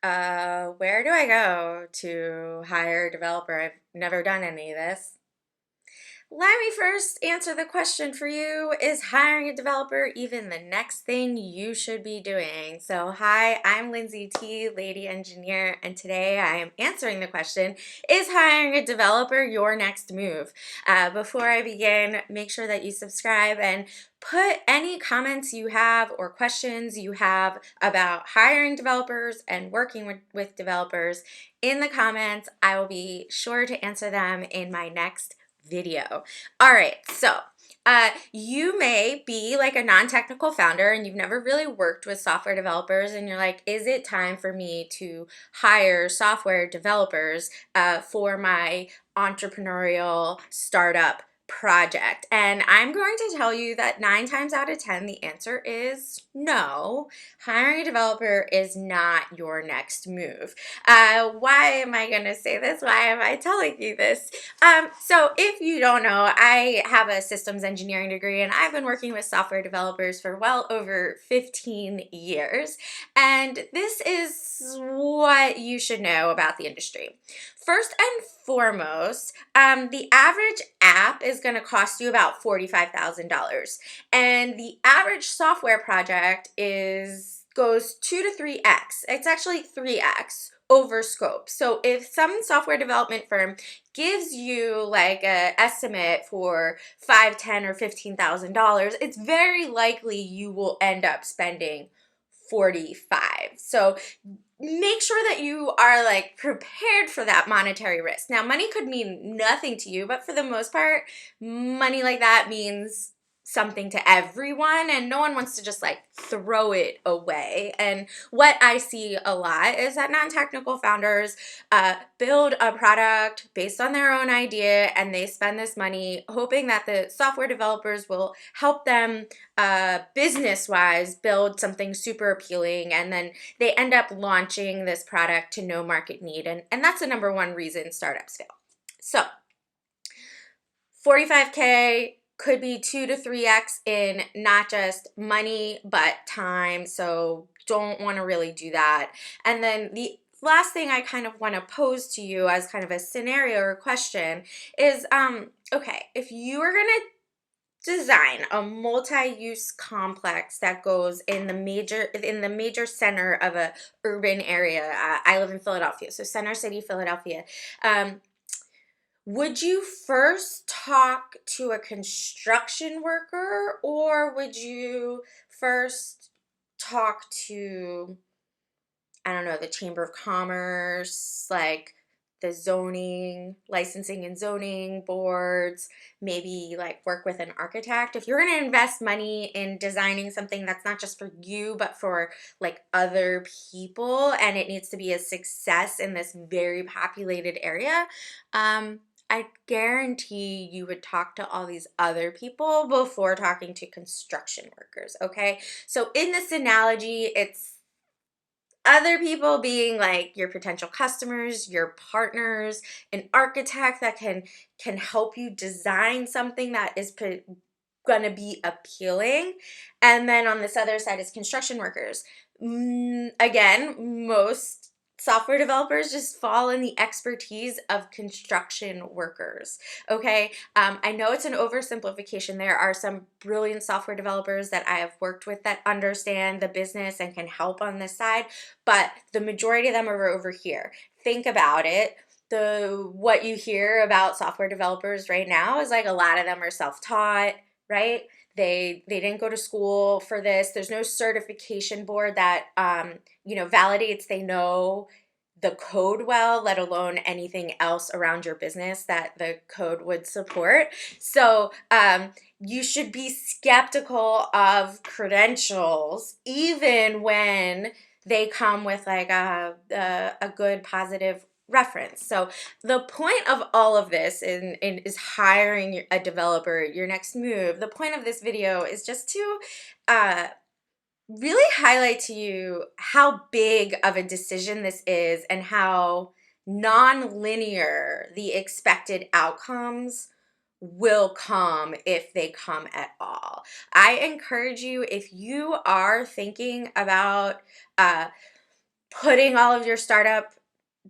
Where do I go to hire a developer? I've never done any of this. Let me first answer the question for you. Is hiring a developer even the next thing you should be doing? So, hi, I'm Lindsay T, Lady Engineer, and today I am answering the question, is hiring a developer your next move? Before I begin, make sure that you subscribe and put any comments you have or questions you have about hiring developers and working with developers in the comments. I will be sure to answer them in my next video. All right, so you may be like a non-technical founder and you've never really worked with software developers, and you're like, is it time for me to hire software developers for my entrepreneurial startup project? And I'm going to tell you that 9 times out of 10, the answer is no. Hiring a developer is not your next move. Why am I going to say this? Why am I telling you this? So if you don't know, I have a systems engineering degree and I've been working with software developers for well over 15 years. And this is what you should know about the industry. First and foremost, the average app is going to cost you about $45,000. And the average software project goes 2 to 3x. It's actually 3x over scope. So if some software development firm gives you like an estimate for $5, $10, or $15,000, it's very likely you will end up spending 45. So make sure that you are like prepared for that monetary risk. Now, money could mean nothing to you, but for the most part, money like that means something to everyone, and no one wants to just like throw it away. And what I see a lot is that non-technical founders build a product based on their own idea, and they spend this money hoping that the software developers will help them business-wise build something super appealing, and then they end up launching this product to no market need, and that's the number one reason startups fail. So 45K could be 2 to 3x in not just money, but time. So don't want to really do that. And then the last thing I kind of want to pose to you as kind of a scenario or question is, okay, if you are going to design a multi-use complex that goes in the major center of a urban area. I live in Philadelphia, so Center City, Philadelphia. Would you first talk to a construction worker, or would you first talk to, I don't know, the Chamber of Commerce, like the zoning, licensing and zoning boards, maybe like work with an architect? If you're going to invest money in designing something that's not just for you, but for like other people, and it needs to be a success in this very populated area, I guarantee you would talk to all these other people before talking to construction workers, okay? So in this analogy, it's other people being like your potential customers, your partners, an architect that can help you design something that is going to be appealing. And then on this other side is construction workers. Again, most software developers just fall in the expertise of construction workers. Okay, I know it's an oversimplification. There are some brilliant software developers that I have worked with that understand the business and can help on this side, but the majority of them are over here. Think about it. What you hear about software developers right now is like a lot of them are self-taught, right? They didn't go to school for this. There's no certification board that validates they know the code well, let alone anything else around your business that the code would support. So you should be skeptical of credentials, even when they come with like a good positive reference. So the point of all of this is hiring a developer, your next move. The point of this video is just to really highlight to you how big of a decision this is and how non-linear the expected outcomes will come, if they come at all. I encourage you, if you are thinking about putting all of your startup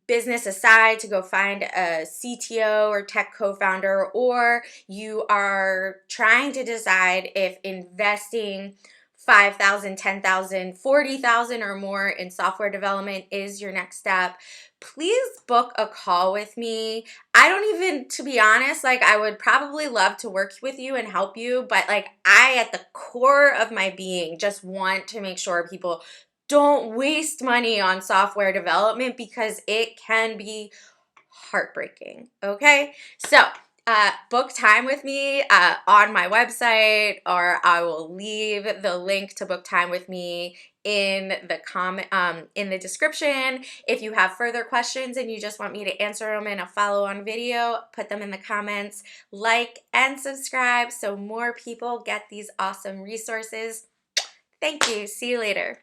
business aside to go find a CTO or tech co-founder, or you are trying to decide if investing 5,000, 10,000, 40,000 or more in software development is your next step, please book a call with me. I don't even, to be honest, like I would probably love to work with you and help you, but like I, at the core of my being, just want to make sure people don't waste money on software development because it can be heartbreaking. Okay, so book time with me on my website, or I will leave the link to book time with me in the in the description. If you have further questions and you just want me to answer them in a follow-on video, put them in the comments. Like and subscribe so more people get these awesome resources. Thank you. See you later.